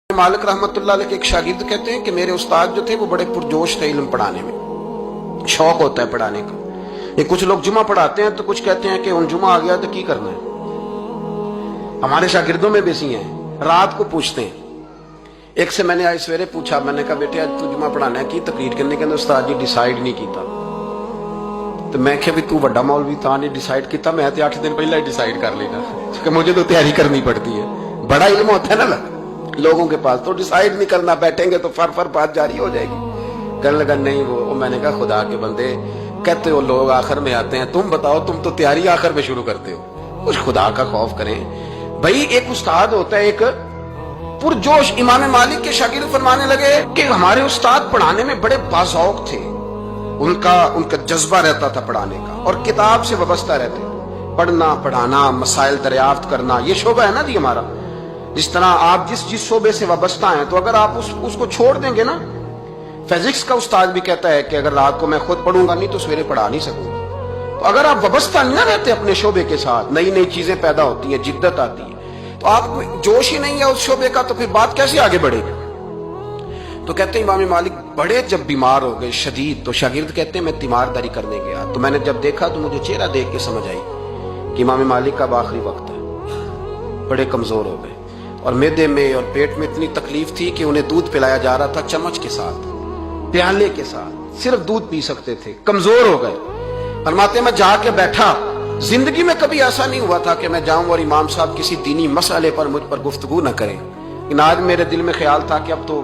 मालिक रहमतुल्लाह अलैह के एक शागिर्द कहते हैं कि मेरे उस्ताद जो थे वो बड़े पुरजोश थे इल्म पढ़ाने में, शौक होता है पढ़ाने का। ये कुछ लोग जुमा पढ़ाते हैं तो कुछ कहते हैं कि उन जुमा आ गया तो की करना है। हमारे शागिर्दों में बेसी हैं, रात को पूछते हैं। एक से मैंने आज सवेरे पूछा, मैंने कहा बेटे आज तू जुमा पढ़ाना है की तकरीर करने के अंदर उस्ताद जी डिसाइड नहीं किया। तो मैं क्या भी तू बड़ा मौलवी था नहीं डिसाइड किया, मैं 8 दिन पहले ही डिसाइड कर लेना क्योंकि मुझे तो तैयारी करनी पड़ती है। बड़ा इल्म होता है ना लोगों के पास, तो डिसाइड नहीं करना, बैठेंगे तो फर बात जारी हो जाएगी। कहने लगा नहीं वो मैंने कहा खुदा के बंदे कहते हो लोग आखिर में आते हैं, तुम बताओ तुम तो तैयारी आखिर में शुरू करते हो। कुछ खुदा का खौफ करें भाई। एक उस्ताद होता है एक पुरजोश। इमाम मालिक के शागिर्द फरमाने लगे कि हमारे उस्ताद पढ़ाने में बड़े बाज़ौक़ थे, उनका जज्बा रहता था पढ़ाने का और किताब से वाबस्ता रहते थे। पढ़ना पढ़ाना मसाइल दरियाफ्त करना ये शोबा है ना जी हमारा। जिस तरह आप जिस शोबे से वाबस्ता हैं तो अगर आप उसको छोड़ देंगे ना, फिजिक्स का उस्ताद भी कहता है कि अगर रात को मैं खुद पढ़ूंगा नहीं तो सवेरे पढ़ा नहीं सकूंगा। तो अगर आप वाबस्ता नहीं रहते अपने शोबे के साथ, नई नई चीजें पैदा होती हैं, जिद्दत आती है, तो आपको जोश ही नहीं है उस शोबे का, तो फिर बात कैसे आगे बढ़ेगी। तो कहते हैं इमाम मालिक बड़े जब बीमार हो गए शदीद, तो शागिर्द कहते हैं मैं तीमारदारी करने गया, तो मैंने जब देखा तो मुझे चेहरा देख के समझ आई कि इमाम मालिक का आखिरी वक्त है। बड़े कमजोर हो गए और मैदे में और पेट में इतनी तकलीफ थी कि उन्हें दूध पिलाया जा रहा था चम्मच के साथ, प्याले के साथ, सिर्फ दूध पी सकते थे, कमजोर हो गए। फरमाते मैं जाके बैठा, जिंदगी में कभी ऐसा नहीं हुआ था कि मैं जाऊं और इमाम साहब किसी दीनी मसले पर मुझ पर गुफ्तगू न करें। लेकिन आज मेरे दिल में ख्याल था कि अब तो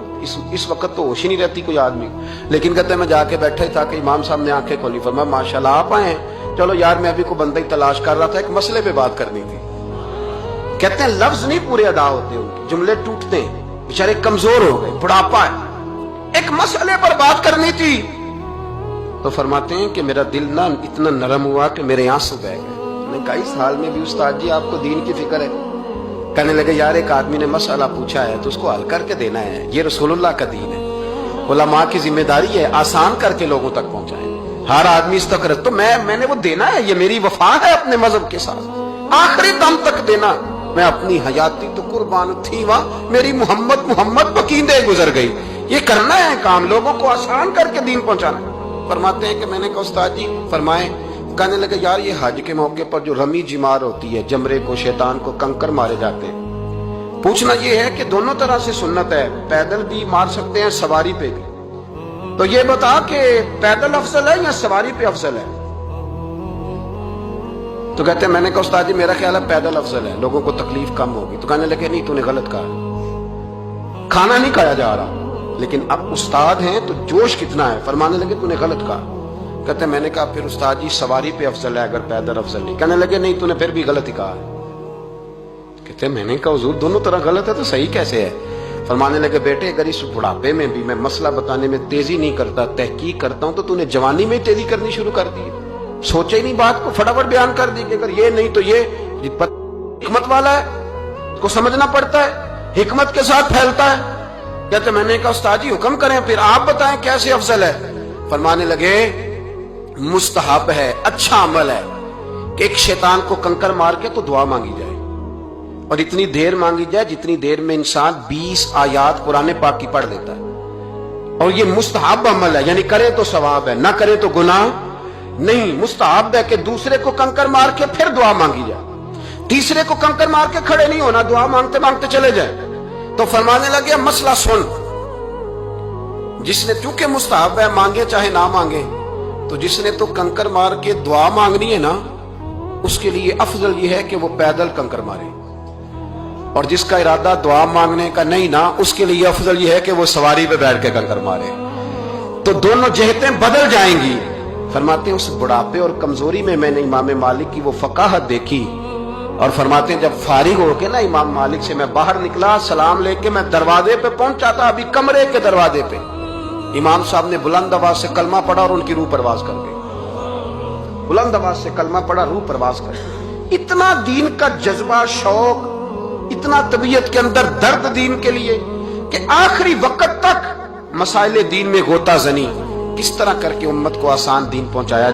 इस वक्त तो होश ही नहीं रहती कोई आदमी। लेकिन कहते मैं जाके बैठा ही था कि इमाम साहब ने आंखें खोली, फरमाया माशाल्लाह आप आए, चलो यार मैं अभी को बंदा ही तलाश कर रहा था, एक मसले पे बात करनी थी। कहते हैं लफ्ज नहीं पूरे अदा होते, उनके जुमले टूटते हैं, बेचारे कमजोर हो गए, बुढ़ापा है, एक मसले पर बात करनी थी। तो फरमाते हैं कि मेरा दिल ना इतना नरम हुआ कि मेरे आंसू बह गए। मैंने कहा इस हाल में भी उस्ताद जी आपको दीन की फिक्र है। कहने लगे यार एक आदमी ने मसला पूछा है तो उसको हल करके देना है, ये रसूलुल्लाह का दीन है, उलमा की जिम्मेदारी है आसान करके लोगों तक पहुंचाए। हर आदमी इस तक तो मैंने वो देना है, ये मेरी वफा है अपने मजहब के साथ, आखिरी दम तक देना। मैं अपनी हयाती तो कुर्बान थी वहां, मेरी मोहम्मद बकींदे गुजर गई। ये करना है काम, लोगों को आसान करके दीन पहुंचाना। फरमाते हैं कि मैंने कहा उस्ताद जी फरमाए। कहने लगे यार ये हज के मौके पर जो रमी जिमार होती है, जमरे को शैतान को कंकर मारे जाते हैं, पूछना ये है कि दोनों तरह से सुन्नत है, पैदल भी मार सकते हैं सवारी पे भी, तो ये बता कि पैदल अफजल है या सवारी पे अफजल है। तो कहते हैं मैंने कहा उस्ताद जी मेरा ख्याल है पैदल अफजल है, लोगों को तकलीफ कम होगी। तो कहने लगे नहीं तूने गलत कहा, खाना नहीं खाया जा रहा, लेकिन अब उस्ताद हैं तो जोश कितना है। फरमाने लगे तूने गलत कहा। कहते मैंने कहा फिर उस्ताद जी सवारी पे अफजल है अगर पैदल अफजल नहीं। कहने लगे नहीं तूने फिर भी गलत ही कहा है। कहते मैंने कहा हुजूर दोनों तरह गलत है तो सही कैसे है। फरमाने लगे बेटे अगर इस बुढ़ापे में भी मैं मसला बताने में तेजी नहीं करता, तहकीक करता हूं, तो तूने जवानी में तेजी करनी शुरू कर दी, सोचे ही नहीं बात को, फटाफट बयान कर दी कि अगर ये नहीं तो ये हिकमत वाला है, को समझना पड़ता है, हिकमत के साथ फैलता है। कहते मैंने कहा उस्ताद जी हुक्म करें, फिर आप बताएं कैसे अफजल है। फरमाने लगे मुस्तहब है, अच्छा अमल है कि एक शैतान को कंकर मार के तो दुआ मांगी जाए, और इतनी देर मांगी जाए जितनी देर में इंसान 20 आयात कुरान पाक की पढ़ लेता है। और ये मुस्तहब अमल है, यानी करे तो सवाब है, ना करे तो गुनाह नहीं। मुस्तहब है कि दूसरे को कंकर मार के फिर दुआ मांगी जाए, तीसरे को कंकर मार के खड़े नहीं होना, दुआ मांगते मांगते चले जाए। तो फरमाने लगे मसला सुन, जिसने चूंकि मुस्तहब है मांगे चाहे ना मांगे, तो जिसने तो कंकर मार के दुआ मांगनी है ना, उसके लिए अफजल ये है कि वो पैदल कंकर मारे, और जिसका इरादा दुआ मांगने का नहीं ना, उसके लिए अफजल ये है कि वो सवारी पे बैठ के कंकर मारे। तो दोनों जहतें बदल जाएंगी। फरमाते हैं उस बुढ़ापे और कमजोरी में मैंने इमाम मालिक की वो फकाहत देखी, और फरमाते हैं जब फारिग होके ना इमाम मालिक से मैं बाहर निकला, सलाम लेके मैं दरवाजे पे पहुंचा था, अभी कमरे के दरवाजे पे इमाम साहब ने बुलंद आवाज से कलमा पढ़ा और उनकी रूह परवाज कर गई। बुलंद आवाज से कलमा पढ़ा, रूह परवाज कर गई। इतना दीन का जज्बा, शौक, इतना तबीयत के अंदर दर्द दीन के लिए कि आखिरी वक्त तक मसाइले दीन में गोता जनी किस तरह करके उम्मत को आसान दीन पहुंचाया।